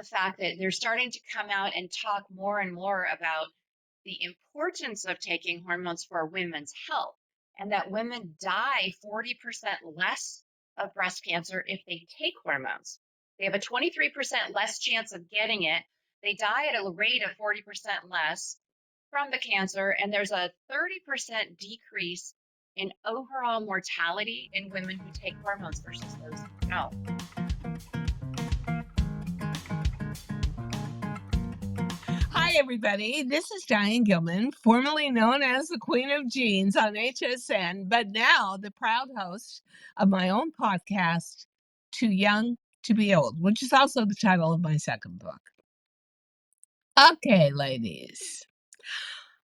the fact that they're starting to come out and talk more and more about the importance of taking hormones for women's health, and that women die 40% less of breast cancer if they take hormones. They have a 23% less chance of getting it. They die at a rate of 40% less from the cancer, and there's a 30% decrease in overall mortality in women who take hormones versus those who don't. Hi, everybody. This is Diane Gilman, formerly known as the Queen of Genes on HSN, but now the proud host of my own podcast, Too Young to Be Old, which is also the title of my second book. Okay, ladies,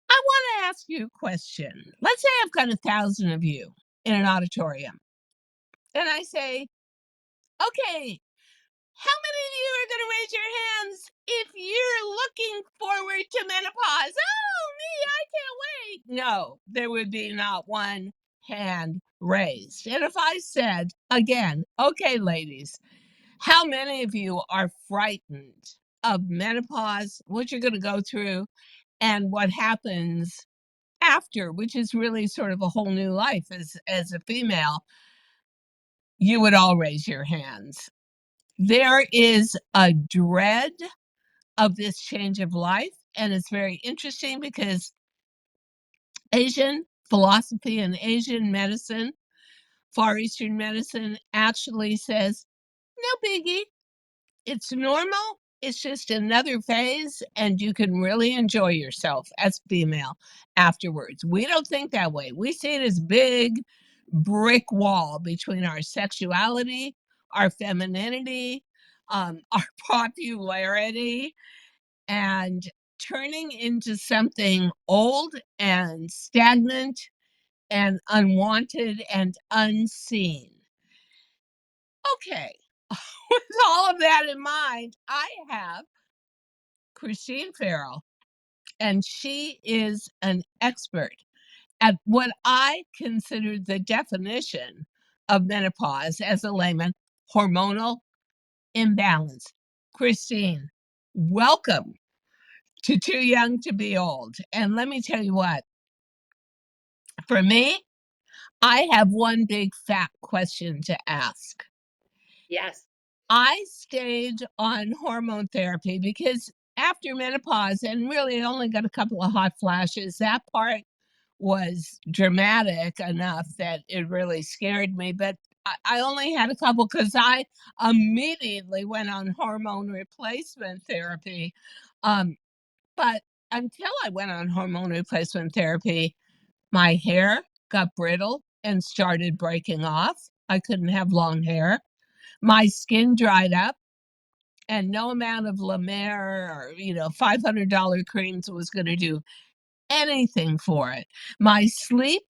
I want to ask you a question. Let's say I've got 1,000 of you in an auditorium, and I say, okay, how many of you are going to raise your hands if you're looking forward to menopause? Oh, me, I can't wait. No, there would be not one hand raised. And if I said again, okay, ladies, how many of you are frightened of menopause, what you're going to go through, and what happens after, which is really sort of a whole new life as a female? You would all raise your hands. There is a dread of this change of life, and it's very interesting because Asian philosophy and Asian medicine, Far Eastern medicine, actually says, no biggie, it's normal. It's just another phase, and you can really enjoy yourself as a female afterwards. We don't think that way. We see it as big brick wall between our sexuality, our femininity, our popularity, and turning into something old and stagnant and unwanted and unseen. Okay, with all of that in mind, I have Christine Farrell, and she is an expert at what I consider the definition of menopause as a layman: hormonal imbalance. Christine, welcome to Too Young to Be Old. And let me tell you what, for me, I have one big fat question to ask. Yes. I stayed on hormone therapy because after menopause, and really only got a couple of hot flashes, that part was dramatic enough that it really scared me. But I only had a couple because I immediately went on hormone replacement therapy. Um, But until I went on hormone replacement therapy, my hair got brittle and started breaking off. I couldn't have long hair. My skin dried up, and no amount of La Mer or, $500 creams was going to do anything for it. My sleep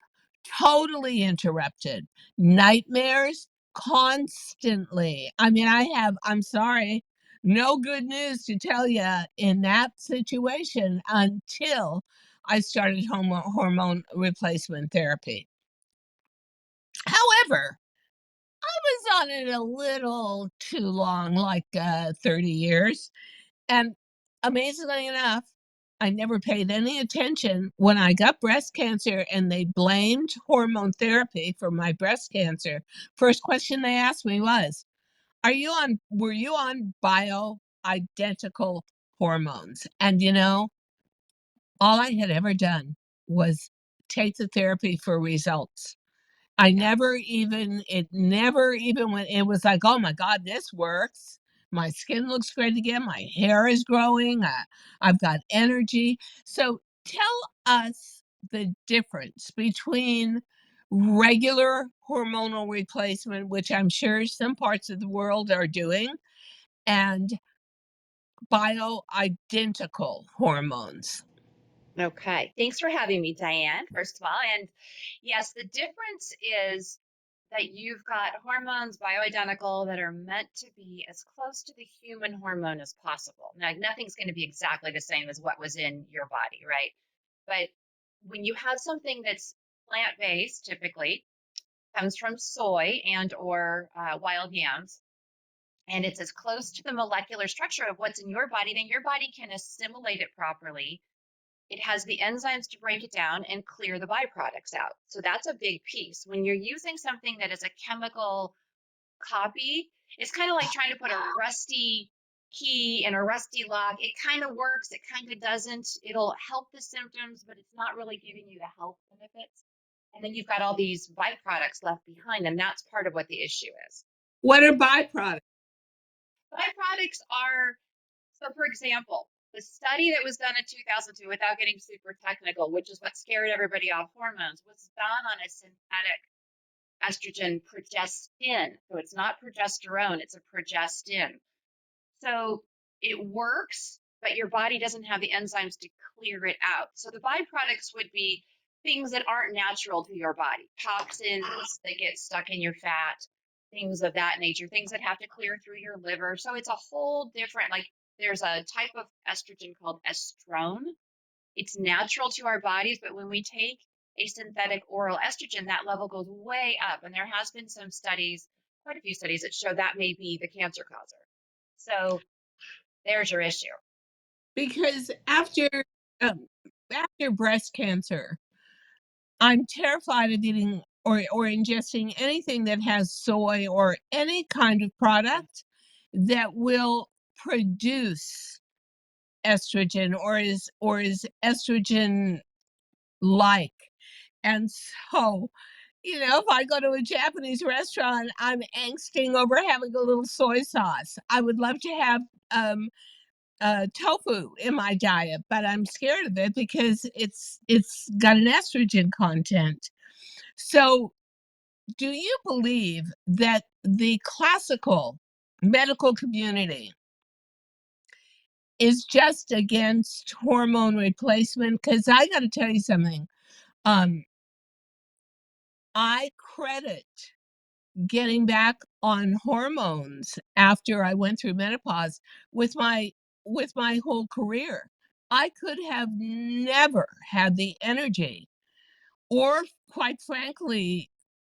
totally interrupted. Nightmares constantly. I mean, I'm sorry, no good news to tell you in that situation until I started hormone replacement therapy. However, I was on it a little too long, like 30 years. And amazingly enough, I never paid any attention when I got breast cancer and they blamed hormone therapy for my breast cancer. First question they asked me was, were you on bioidentical hormones? And all I had ever done was take the therapy for results. Yeah. It never even went, it was like, oh my God, this works. My skin looks great again. My hair is growing. I've got energy. So tell us the difference between regular hormonal replacement, which I'm sure some parts of the world are doing, and bioidentical hormones. Okay. Thanks for having me, Diane, first of all. And yes, the difference is that you've got hormones, bioidentical, that are meant to be as close to the human hormone as possible. Now, nothing's going to be exactly the same as what was in your body, right? But when you have something that's plant-based, typically comes from soy and or wild yams, and it's as close to the molecular structure of what's in your body, then your body can assimilate it properly. It has the enzymes to break it down and clear the byproducts out. So that's a big piece. When you're using something that is a chemical copy, it's kind of like trying to put a rusty key in a rusty lock. It kind of works, it kind of doesn't. It'll help the symptoms, but it's not really giving you the health benefits. And then you've got all these byproducts left behind, and that's part of what the issue is. What are byproducts? Byproducts are, so for example, the study that was done in 2002, without getting super technical, which is what scared everybody off hormones, was done on a synthetic estrogen progestin. So it's not progesterone, it's a progestin. So it works, but your body doesn't have the enzymes to clear it out. So the byproducts would be things that aren't natural to your body, toxins that get stuck in your fat, things of that nature, things that have to clear through your liver. So it's a whole different, like, there's a type of estrogen called estrone. It's natural to our bodies, but when we take a synthetic oral estrogen, that level goes way up. And there has been some studies, quite a few studies, that show that may be the cancer causer. So there's your issue. Because after breast cancer, I'm terrified of eating or ingesting anything that has soy or any kind of product that will produce estrogen or is estrogen like. And so, if I go to a Japanese restaurant, I'm angsting over having a little soy sauce. I would love to have tofu in my diet, but I'm scared of it because it's got an estrogen content. So, do you believe that the classical medical community is just against hormone replacement? Because I got to tell you something. Um, I credit getting back on hormones after I went through menopause with my whole career. I could have never had the energy or, quite frankly,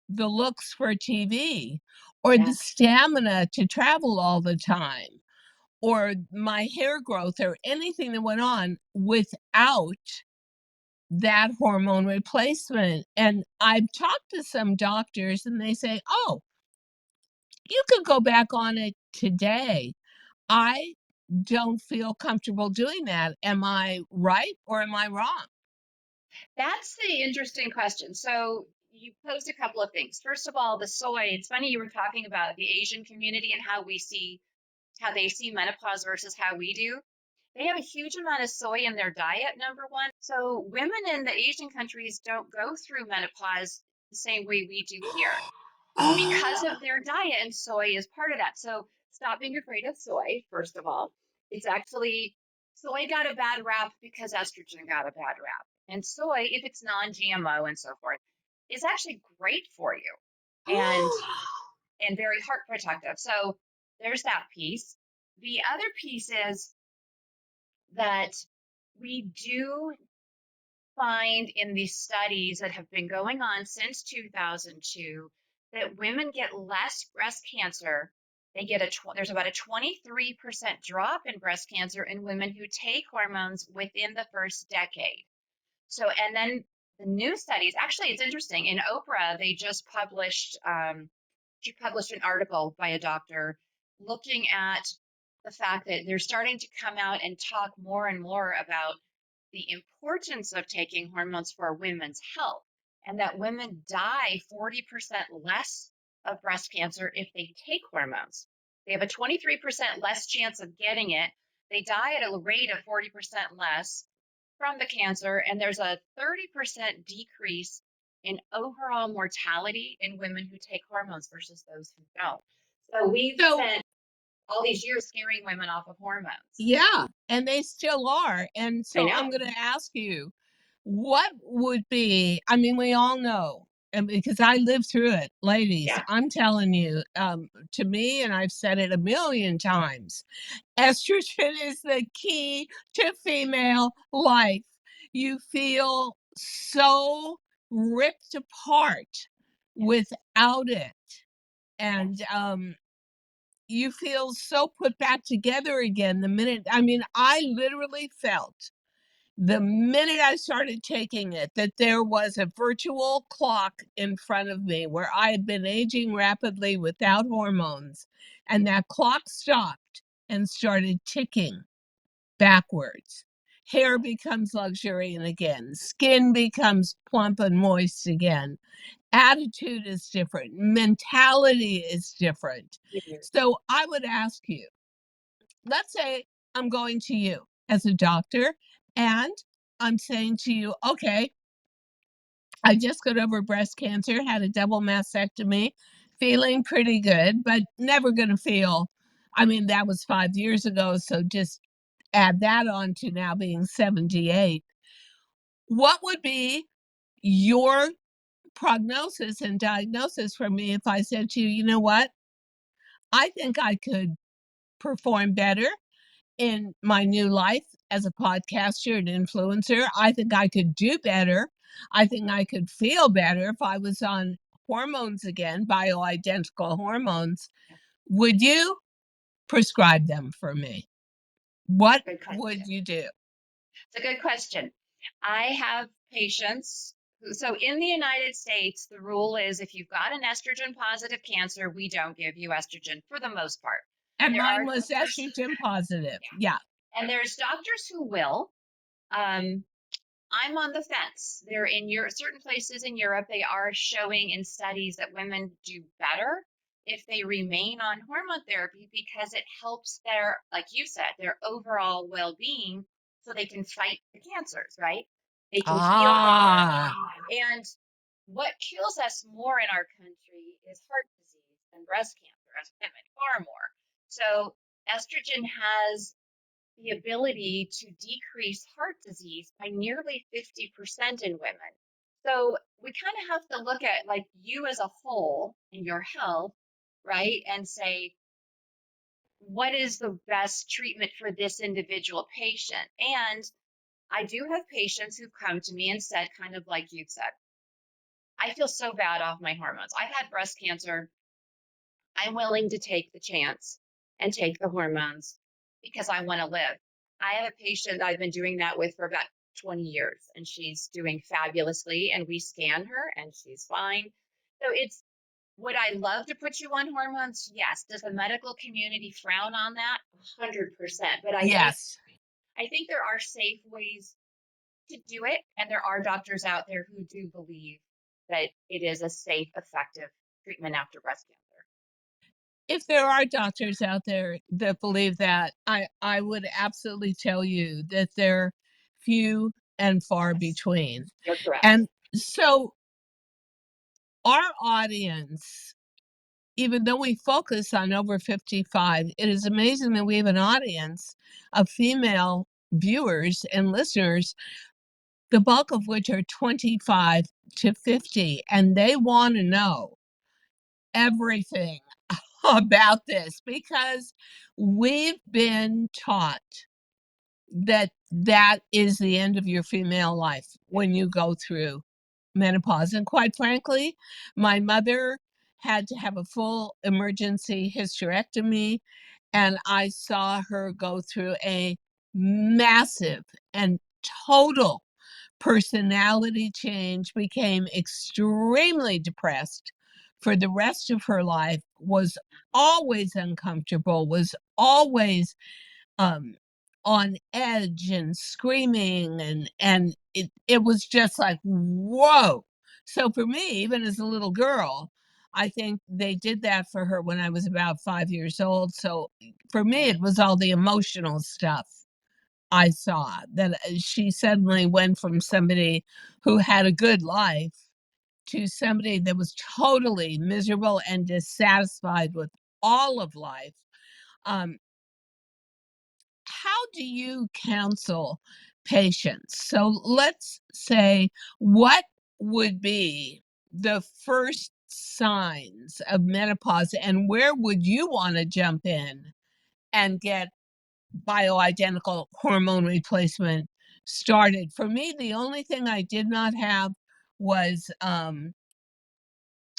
the looks for TV or Yeah. the stamina to travel all the time or my hair growth or anything that went on without that hormone replacement. And I've talked to some doctors and they say, "Oh, you could go back on it today." I don't feel comfortable doing that. Am I right or am I wrong? That's the interesting question. So you posed a couple of things. First of all, the soy. It's funny you were talking about the Asian community and how they see menopause versus how we do. They have a huge amount of soy in their diet, number one. So women in the Asian countries don't go through menopause the same way we do here because of their diet, and soy is part of that. So stop being afraid of soy, first of all. It's actually, soy got a bad rap because estrogen got a bad rap. And soy, if it's non-GMO and so forth, is actually great for you and very heart protective. So there's that piece. The other piece is that we do find in these studies that have been going on since 2002 that women get less breast cancer. They get there's about a 23% drop in breast cancer in women who take hormones within the first decade. So, and then the new studies, actually, it's interesting. In Oprah, they just published, she published an article by a doctor looking at the fact that they're starting to come out and talk more and more about the importance of taking hormones for women's health, and that women die 40% less of breast cancer if they take hormones. They have a 23% less chance of getting it. They die at a rate of 40% less from the cancer, and there's a 30% decrease in overall mortality in women who take hormones versus those who don't. So we've So, spent all these years scaring women off of hormones. yeah, and they still are. And I so know. I'm going to ask you, what would be, I mean, we all know, and because I lived through it, ladies, Yeah. I'm telling you, to me, and I've said it a million times, estrogen is the key to female life. You feel so ripped apart Yes. without it. And Yes. you feel so put back together again the minute, I mean, I literally felt the minute I started taking it that there was a virtual clock in front of me where I had been aging rapidly without hormones, and that clock stopped and started ticking backwards. Hair becomes luxuriant again, skin becomes plump and moist again, attitude is different, mentality is different. Mhm. So I would ask you, let's say I'm going to you as a doctor and I'm saying to you, okay, I just got over breast cancer, had a double mastectomy, feeling pretty good, but never going to feel. I mean, that was 5 years ago. So just add that on to now being 78. What would be your prognosis and diagnosis for me if I said to you, you know what? I think I could perform better in my new life as a podcaster and influencer. I think I could do better. I think I could feel better if I was on hormones again, bioidentical hormones. Would you prescribe them for me? What Good would question. you do? It's a good question. I have patients so in the United States, the rule is if you've got an estrogen positive cancer, we don't give you estrogen for the most part. And There mine are was doctors, estrogen positive. yeah, Yeah. and there's doctors who will. Um, I'm on the fence. They're in certain places in Europe, they are showing in studies that women do better if they remain on hormone therapy because it helps their, like you said, their overall well-being so they can fight the cancers, right? They can feel better. Ah, And what kills us more in our country is heart disease and breast cancer as women, far more. So estrogen has the ability to decrease heart disease by nearly 50% in women. So we kind of have to look at like you as a whole and your health, right? And say, what is the best treatment for this individual patient? And I do have patients who've come to me and said, kind of like you said, I feel so bad off my hormones. I've had breast cancer. I'm willing to take the chance and take the hormones because I want to live. I have a patient I've been doing that with for about 20 years, and she's doing fabulously. And we scan her, and she's fine. So it's would I love to put you on hormones? Yes. Does the medical community frown on that? 100%. But yes. I think there are safe ways to do it, and there are doctors out there who do believe that it is a safe, effective treatment after breast cancer. If there are doctors out there that believe that, I would absolutely tell you that they're few and far Yes, between. you're correct. And so our audience, even though we focus on over 55, it is amazing that we have an audience of female viewers and listeners, the bulk of which are 25 to 50, and they want to know everything about this because we've been taught that that is the end of your female life when you go through menopause. And quite frankly, my mother had to have a full emergency hysterectomy, and I saw her go through a massive and total personality change, became extremely depressed for the rest of her life, was always uncomfortable, was always um on edge and screaming, and it was just like whoa. So for me, even as a little girl, I think they did that for her when I was about 5 years old. So for me, it Right. was all the emotional stuff I saw that she suddenly went from somebody who had a good life to somebody that was totally miserable and dissatisfied with all of life. Um, how do you counsel patients? So let's say, what would be the first signs of menopause, and where would you want to jump in and get bioidentical hormone replacement started? For me, the only thing I did not have was,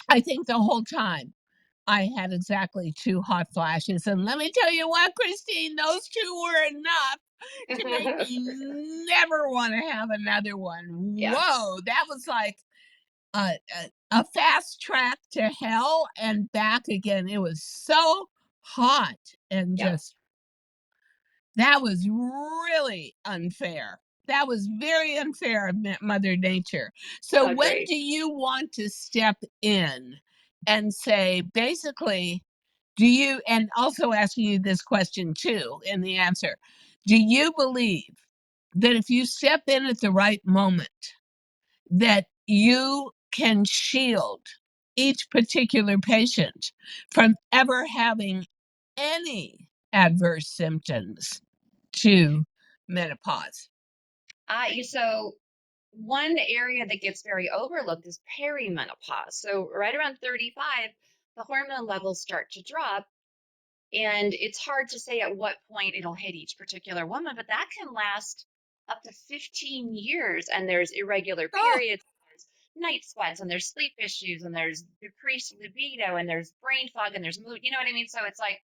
I think the whole time, I had exactly 2 hot flashes, and let me tell you what, Christine, those 2 were enough to make me never wanna have another one. Yeah, Whoa, that was like a fast track to hell and back again. It was so hot and yeah. just that was really unfair. That was very unfair of Mother Nature. So when Agreed. do you want to step in and say, basically, do you and also asking you this question too in the answer, do you believe that if you step in at the right moment, that you can shield each particular patient from ever having any adverse symptoms to menopause? So one area that gets very overlooked is perimenopause. So right around 35, the hormone levels start to drop, and it's hard to say at what point it'll hit each particular woman, but that can last up to 15 years. And there's irregular Oh, periods, there's night sweats, and there's sleep issues, and there's decreased libido, and there's brain fog, and there's mood. You know what I mean? So it's like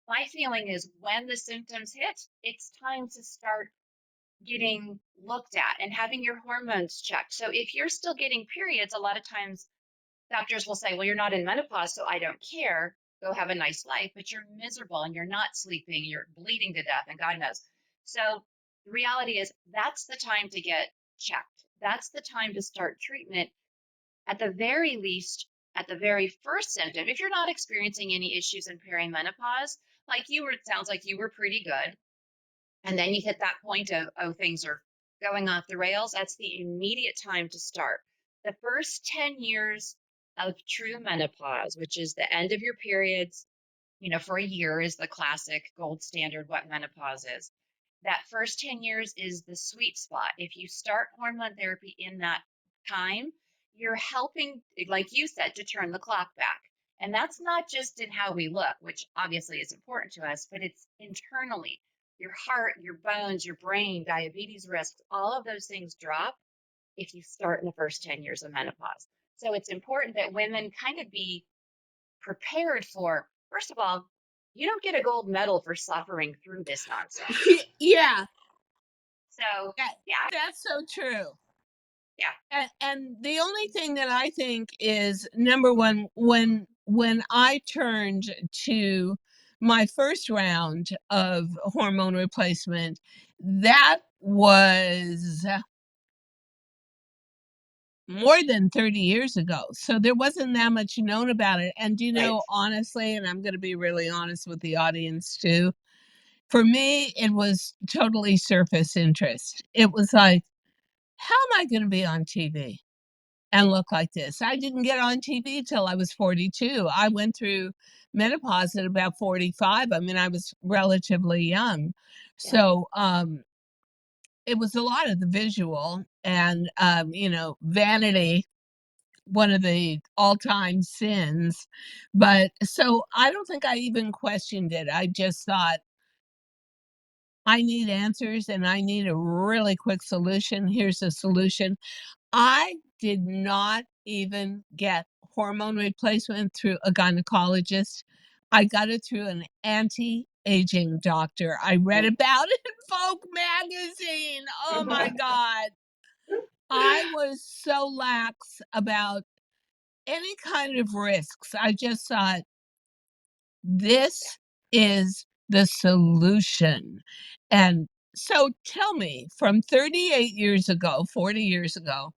my feeling is when the symptoms hit, it's time to start getting looked at and having your hormones checked. So if you're still getting periods, a lot of times doctors will say, well, you're not in menopause, so I don't care. Go have a nice life, but you're miserable and you're not sleeping, you're bleeding to death, and God knows. So the reality is that's the time to get checked. That's the time to start treatment at the very least, at the very first symptom. If you're not experiencing any issues in perimenopause, like you were, it sounds like you were pretty good, and then you hit that point of, oh, things are going off the rails, that's the immediate time to start. The first 10 years of true menopause, which is the end of your periods, for a year, is the classic gold standard what menopause is. That first 10 years is the sweet spot. If you start hormone therapy in that time, you're helping, like you said, to turn the clock back. And that's not just in how we look, which obviously is important to us, but it's internally. Your heart, your bones, your brain, diabetes risks, all of those things drop if you start in the first 10 years of menopause. So it's important that women kind of be prepared for, first of all, you don't get a gold medal for suffering through this nonsense. yeah, So, that, yeah, that's so true. yeah, And the only thing that I think is number one, when I turned to my first round of hormone replacement, that was more than 30 years ago. So there wasn't that much known about it. And right. honestly, and I'm going to be really honest with the audience too, for me, it was totally surface interest. It was like, how am I going to be on TV and look like this? I didn't get on TV till I was 42. I went through menopause at about 45. I mean, I was relatively young. Yeah. So, it was a lot of the visual and, vanity, one of the all-time sins. But so I don't think I even questioned it. I just thought, I need answers and I need a really quick solution. Here's a solution. I did not even get hormone replacement through a gynecologist. I got it through an anti-aging doctor. I read Mm. about it in Folk magazine. Oh my God. I was so lax about any kind of risks. I just thought, this is the solution. And so tell me, from 38 years ago, 40 years ago,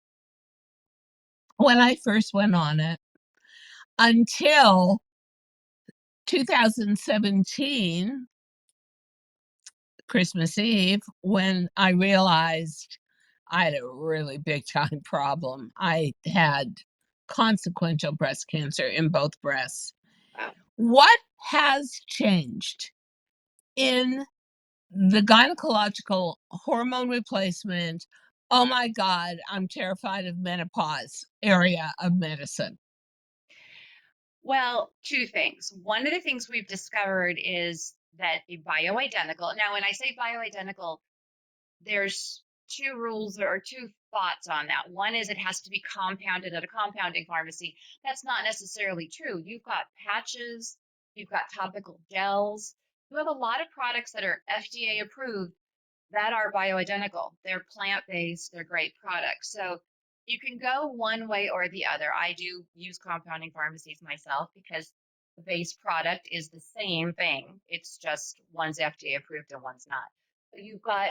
when I first went on it, until 2017, Christmas Eve, when I realized I had a really big time problem. I had consequential breast cancer in both breasts. Wow. What has changed in the gynecological hormone replacement, oh my God, I'm terrified of menopause area of medicine? Well, two things. One of the things we've discovered is that a bioidentical, now, when I say bioidentical, there's two rules or two thoughts on that. One is it has to be compounded at a compounding pharmacy. That's not necessarily true. You've got patches, you've got topical gels, you have a lot of products that are FDA approved that are bioidentical. They're plant based, they're great products. So you can go one way or the other. I do use compounding pharmacies myself because the base product is the same thing. It's just one's FDA approved and one's not. So you've got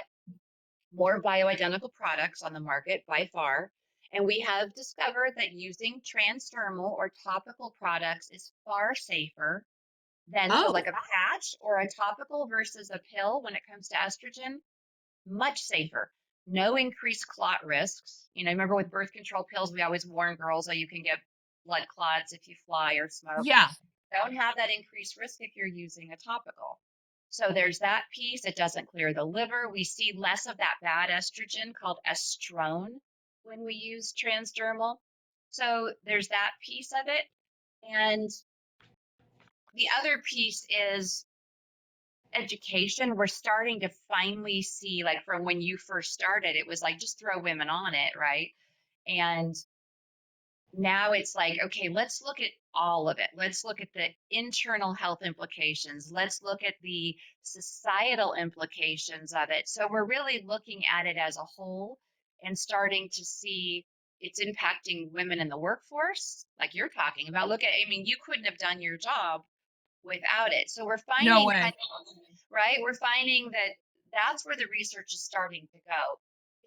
more bioidentical products on the market by far. And we have discovered that using transdermal or topical products is far safer than, so Oh, like a patch or a topical versus a pill when it comes to estrogen, much safer. No increased clot risks. Remember with birth control pills, we always warn girls that you can get blood clots if you fly or smoke. yeah. Don't have that increased risk if you're using a topical. So there's that piece. It doesn't clear the liver. We see less of that bad estrogen called estrone when we use transdermal. So there's that piece of it. And the other piece is education. We're starting to finally see, like from when you first started, it was like just throw women on it, right? And now it's like, okay, let's look at all of it. Let's look at the internal health implications. Let's look at the societal implications of it. So we're really looking at it as a whole and starting to see it's impacting women in the workforce, like you're talking about. Look at, I mean, you couldn't have done your job without it. So we're No finding way. kind of, right? We're finding that that's where the research is starting to go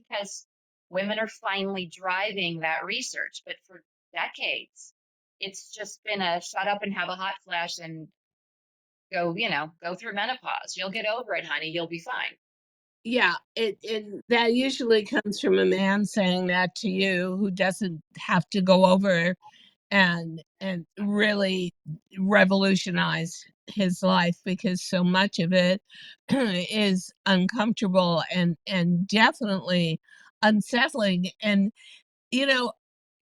because women are finally driving that research. But for decades, it's just been a shut up and have a hot flash and go through menopause. You'll get over it, honey. You'll be fine. Yeah, it that usually comes from a man saying that to you who doesn't have to go over and really revolutionize his life because so much of it is uncomfortable and definitely unsettling. And you know,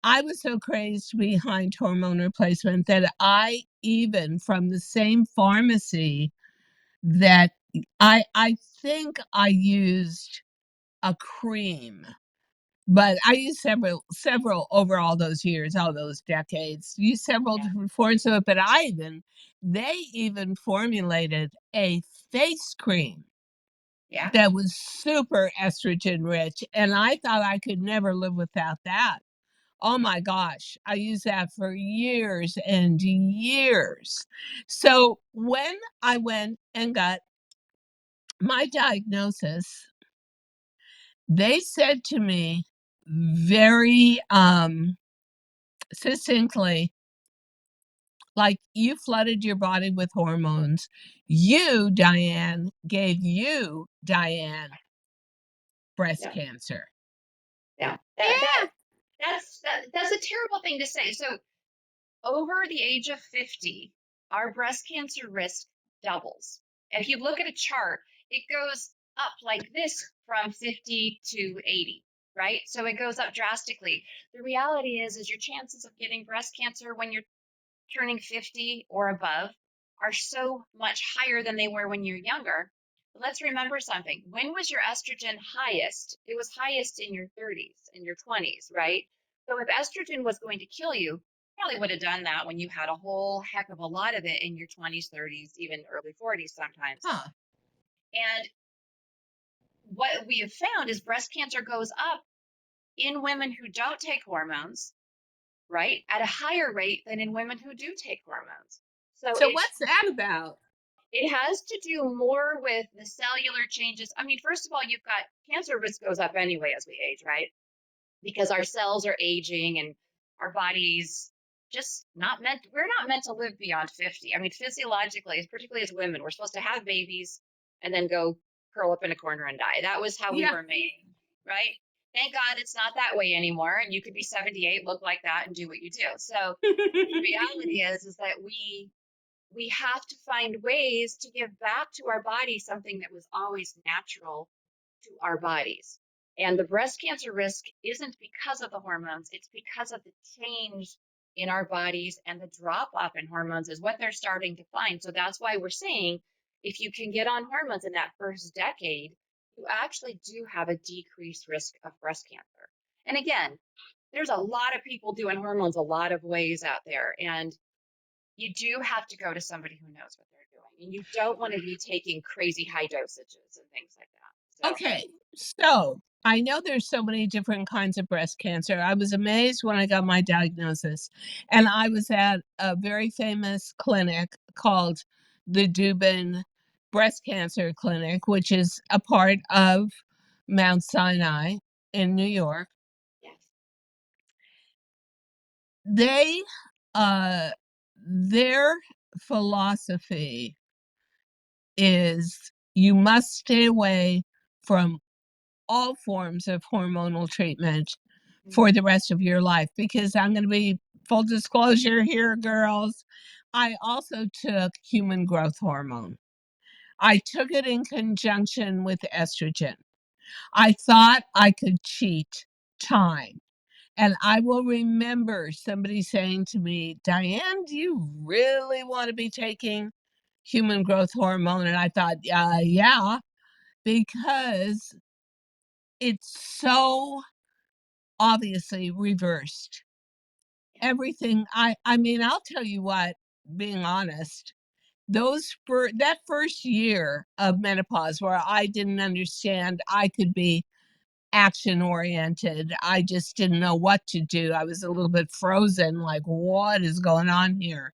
I was so crazed behind hormone replacement that I even from the same pharmacy that I think I used a cream, but I used several over all those years, all those decades, used several Yeah, different forms of it, but they even formulated a face cream yeah, that was super estrogen rich, and I thought I could never live without that. Oh my gosh, I used that for years and years. So when I went and got my diagnosis, they said to me very succinctly, like, you flooded your body with hormones. You, Diane, gave you, Diane, breast yeah, cancer. yeah. Yeah. That's a terrible thing to say. So over the age of 50, our breast cancer risk doubles. And if you look at a chart, it goes up like this from 50 to 80, right? So it goes up drastically. The reality is your chances of getting breast cancer when you're turning 50 or above are so much higher than they were when you're younger. But let's remember something. When was your estrogen highest? It was highest in your 30s, in your 20s, right? So if estrogen was going to kill you, probably would have done that when you had a whole heck of a lot of it in your 20s, 30s, even early 40s sometimes. Huh. And what we have found is breast cancer goes up in women who don't take hormones, right? At a higher rate than in women who do take hormones. So So what's that about? it has to do more with the cellular changes. I mean, first of all, you've got cancer risk goes up anyway as we age, right? Because our cells are aging and our bodies just we're not meant to live beyond 50. I mean, physiologically, particularly as women, we're supposed to have babies and then go curl up in a corner and die. That was how we Yeah. were made, right? Thank God it's not that way anymore. And you could be 78, look like that, and do what you do. So the reality is that we have to find ways to give back to our body something that was always natural to our bodies. And the breast cancer risk isn't because of the hormones, it's because of the change in our bodies, and the drop off in hormones is what they're starting to find. So that's why we're saying if you can get on hormones in that first decade, you actually do have a decreased risk of breast cancer. And again, there's a lot of people doing hormones a lot of ways out there. And you do have to go to somebody who knows what they're doing. And you don't want to be taking crazy high dosages and things like that. So, Okay, so I know there's so many different kinds of breast cancer. I was amazed when I got my diagnosis, and I was at a very famous clinic called the Dubin Breast Cancer Clinic, which is a part of Mount Sinai in New York. yes. They, their philosophy is you must stay away from all forms of hormonal treatment Mm, for the rest of your life, because I'm going to be full disclosure here, girls. I also took human growth hormone. I took it in conjunction with estrogen. I thought I could cheat time. And I will remember somebody saying to me, Diane, do you really want to be taking human growth hormone? And I thought, yeah, because it's so obviously reversed yeah. everything. I mean, I'll tell you what, being honest, those for that first year of menopause where I didn't understand I could be action oriented, I just didn't know what to do. I was a little bit frozen, like, what is going on here?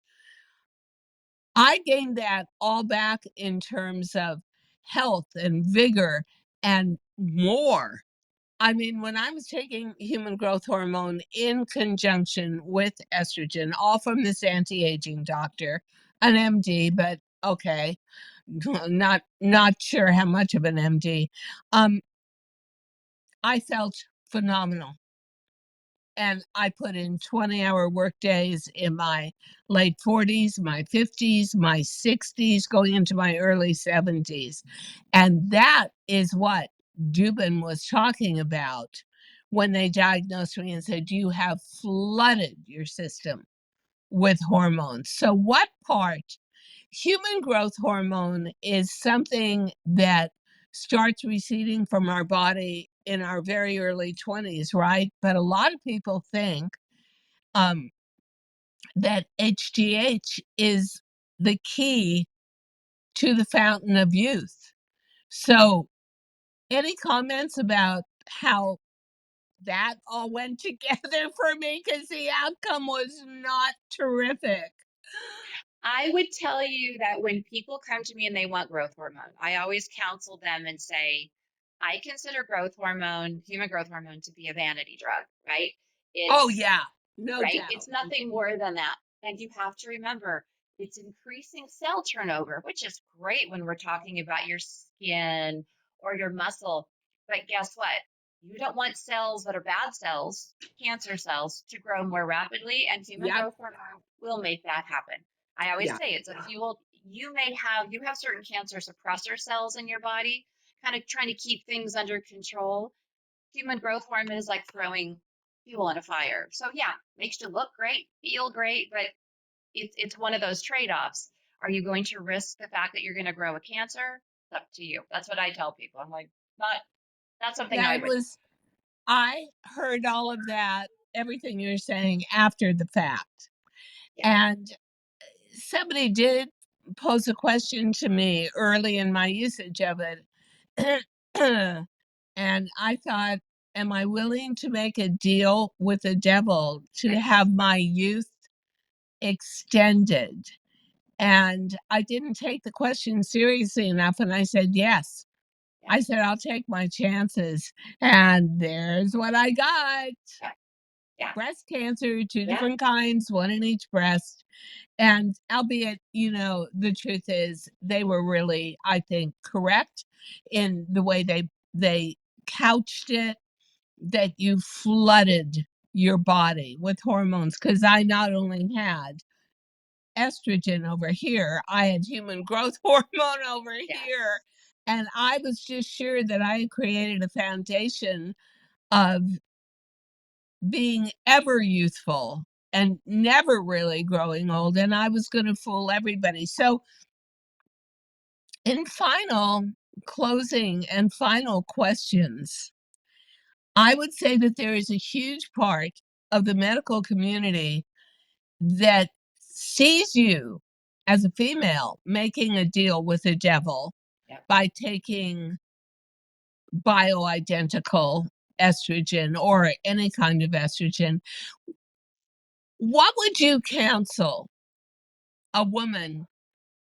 I gained that all back in terms of health and vigor and more. I mean, when I was taking human growth hormone in conjunction with estrogen, all from this anti-aging doctor, an MD, but okay, not sure how much of an MD. Um, I felt phenomenal. And I put in 20-hour work days in my late 40s, my 50s, my 60s, going into my early 70s. And that is what Dubin was talking about when they diagnosed me and said, you have flooded your system with hormones. So, what part? Human growth hormone is something that starts receding from our body in our very early 20s, right? But a lot of people think um, that HGH is the key to the fountain of youth. So, any comments about how that all went together for me? Because the outcome was not terrific. I would tell you that when people come to me and they want growth hormone, I always counsel them and say, I consider growth hormone, human growth hormone, to be a vanity drug, right? Oh, It's yeah, no right? doubt. It's nothing more than that. And you have to remember it's increasing cell turnover, which is great when we're talking about your skin or your muscle. But guess what? You don't want cells that are bad cells, cancer cells, to grow more rapidly, and human Yep, growth hormone will make that happen. I always yeah. say it's a fuel. You have certain cancer suppressor cells in your body, kind of trying to keep things under control. Human growth hormone is like throwing fuel on a fire. So yeah, makes you look great, feel great, but it's one of those trade-offs. Are you going to risk the fact that you're going to grow a cancer? It's up to you. That's what I tell people. I'm like, not something Yeah, I it would. was I heard all of that, everything you're saying after the fact. Yeah, And somebody did pose a question to me early in my usage of it. And I thought, am I willing to make a deal with the devil to right. have my youth extended? And I didn't take the question seriously enough. And I said, yes. Yeah, I said, I'll take my chances. And there's what I got: yeah, yeah, breast cancer, two yeah. different kinds, one in each breast. And albeit, the truth is they were really, I think, correct in the way they couched it, that you flooded your body with hormones. Because I not only had estrogen over here, I had human growth hormone over here. Yes, And I was just sure that I had created a foundation of being ever youthful and never really growing old, and I was going to fool everybody. So, in final, closing and final questions, I would say that there is a huge part of the medical community that sees you as a female making a deal with the devil Yep. by taking bioidentical estrogen or any kind of estrogen. What would you counsel a woman?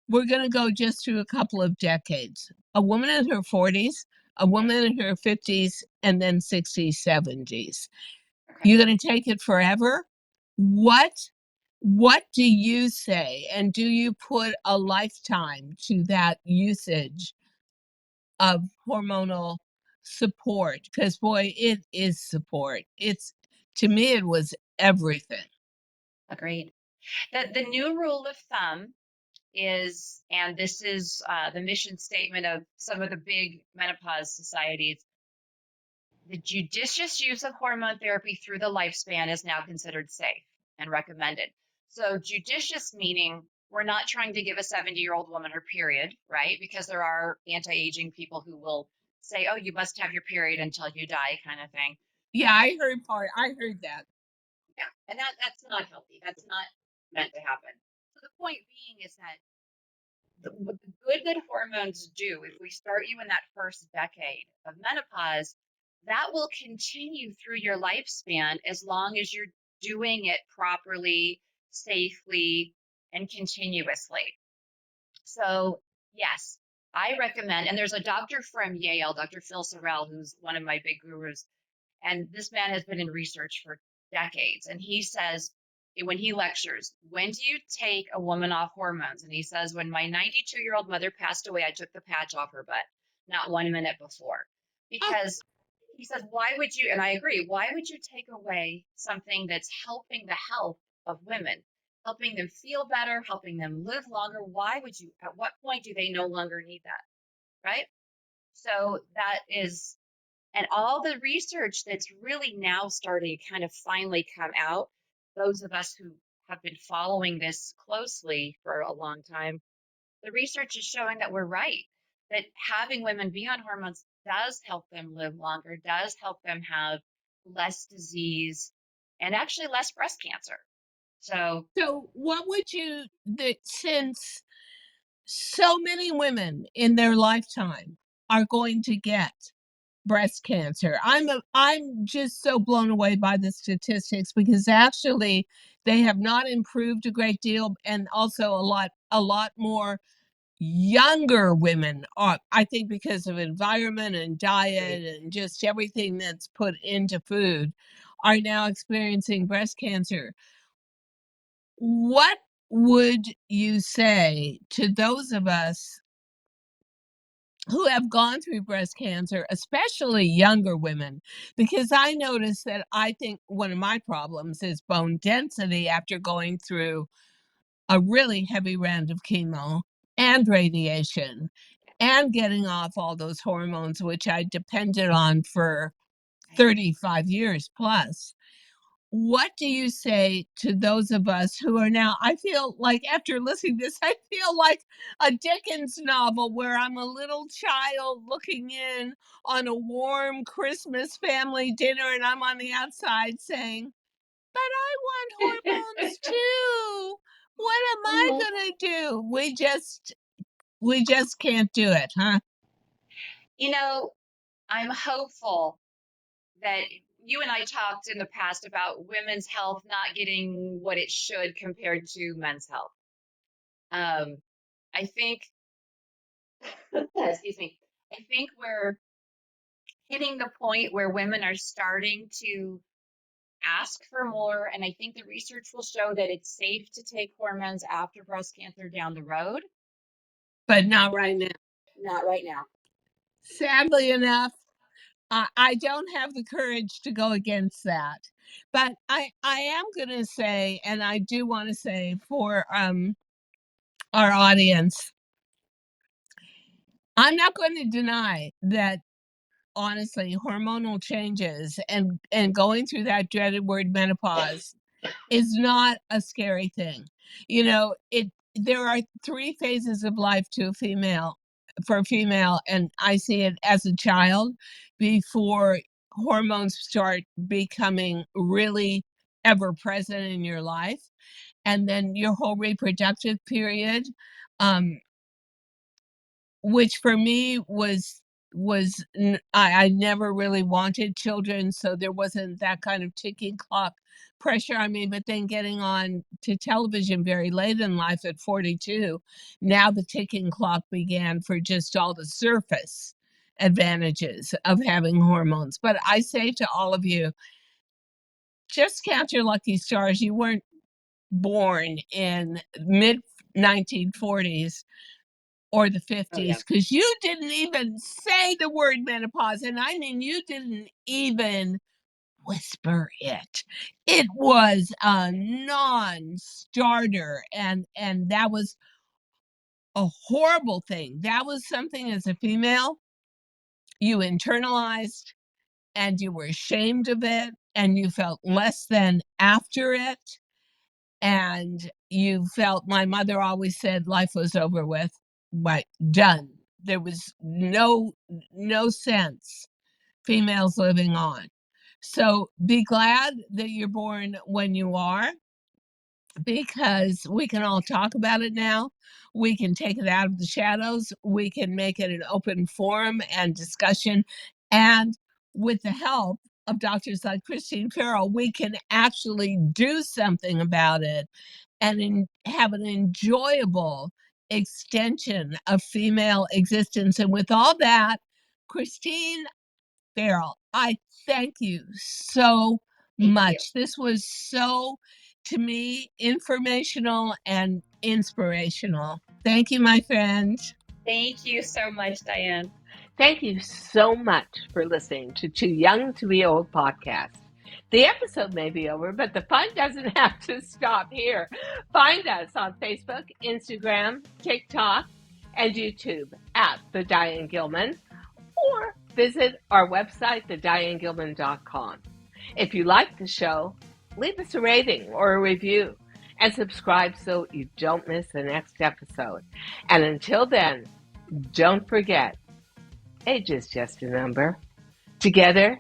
We're going to go just through a couple of decades. A woman in her 40s, a Yep. woman in her 50s, and then 60s, 70s. Okay. You're going to take it forever? What do you say? And do you put a lifetime to that usage of hormonal support? Because boy, it is support. It's to me, it was everything. Agreed. The new rule of thumb is, and this is the mission statement of some of the big menopause societies, the judicious use of hormone therapy through the lifespan is now considered safe and recommended. So, judicious meaning we're not trying to give a 70-year-old woman her period, right? Because there are anti aging people who will say, oh, you must have your period until you die, kind of thing. Yeah, I heard that. Yeah. And that's not healthy. That's not meant to happen. So, the point being is that what the good that hormones do, if we start you in that first decade of menopause, that will continue through your lifespan as long as you're doing it properly, safely, and continuously. So, yes, I recommend, and there's a doctor from Yale, Dr. Phil Farrell, who's one of my big gurus, and this man has been in research for decades. And he says, when he lectures, when do you take a woman off hormones? And he says, when my 92-year-old mother passed away, I took the patch off her butt, not 1 minute before. Oh, Because he says, why would you, and I agree, why would you take away something that's helping the health of women, helping them feel better, helping them live longer? Why would you, at what point do they no longer need that? Right? So that is, and all the research that's really now starting to kind of finally come out, those of us who have been following this closely for a long time, the research is showing that we're right, that having women be on hormones does help them live longer, does help them have less disease and actually less breast cancer. So, so what would you that since so many women in their lifetime are going to get breast cancer. I'm just so blown away by the statistics because actually they have not improved a great deal and also a lot more younger women are, I think, because of environment and great. diet and just everything that's put into food, are now experiencing breast cancer. What would you say to those of us who have gone through breast cancer, especially younger women? Because I notice that I think one of my problems is bone density after going through a really heavy round of chemo and radiation and getting off all those hormones, which I depended on for Right. 35 years plus. What do you say to those of us who are now, I feel like after listening to this, I feel like a Dickens novel where I'm a little child looking in on a warm Christmas family dinner and I'm on the outside saying, "But I want hormones too. What am I Mhm. gonna do?" We just can't do it, huh? You know, I'm hopeful that you and I talked in the past about women's health not getting what it should compared to men's health. Um, I think, excuse me, I think we're hitting the point where women are starting to ask for more. And I think the research will show that it's safe to take hormones after breast cancer down the road. But not right now. Not right now. Sadly enough, I don't have the courage to go against that. But I am gonna say, and I do want to say for our audience, I'm not going to deny that honestly, hormonal changes and going through that dreaded word menopause is not a scary thing. You know, it there are three phases of life to a female. for a female, and I see it as a child before hormones start becoming really ever present in your life, and then your whole reproductive period, um, which for me I never really wanted children, so there wasn't that kind of ticking clock pressure on me. But then getting on to television very late in life at 42, now the ticking clock began for just all the surface advantages of having hormones. But I say to all of you, just count your lucky stars. You weren't born in mid 1940s or the Oh, yeah. 50s, because you didn't even say the word menopause. And I mean, you didn't even whisper it. It was a non-starter, and that was a horrible thing. That was something as a female you internalized, and you were ashamed of it, and you felt less than after it, and you felt, my mother always said, life was over with, but done. There was no sense females living on. So be glad that you're born when you are, because we can all talk about it now. We can take it out of the shadows. We can make it an open forum and discussion. And with the help of doctors like Christine Farrell, we can actually do something about it and have an enjoyable extension of female existence. And with all that, Christine Farrell, I thank you so Thank you. much. This was so, to me, informational and inspirational. Thank you, my friend. Thank you so much, Diane. Thank you so much for listening to Too Young to Be Old podcast. The episode may be over, but the fun doesn't have to stop here. Find us on Facebook, Instagram, TikTok, and YouTube at The Diane Gilman, or visit our website, thedianegilman.com. If you like the show, leave us a rating or a review and subscribe so you don't miss the next episode. And until then, don't forget, age is just a number. Together,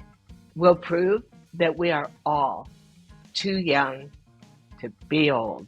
we'll prove that we are all too young to be old.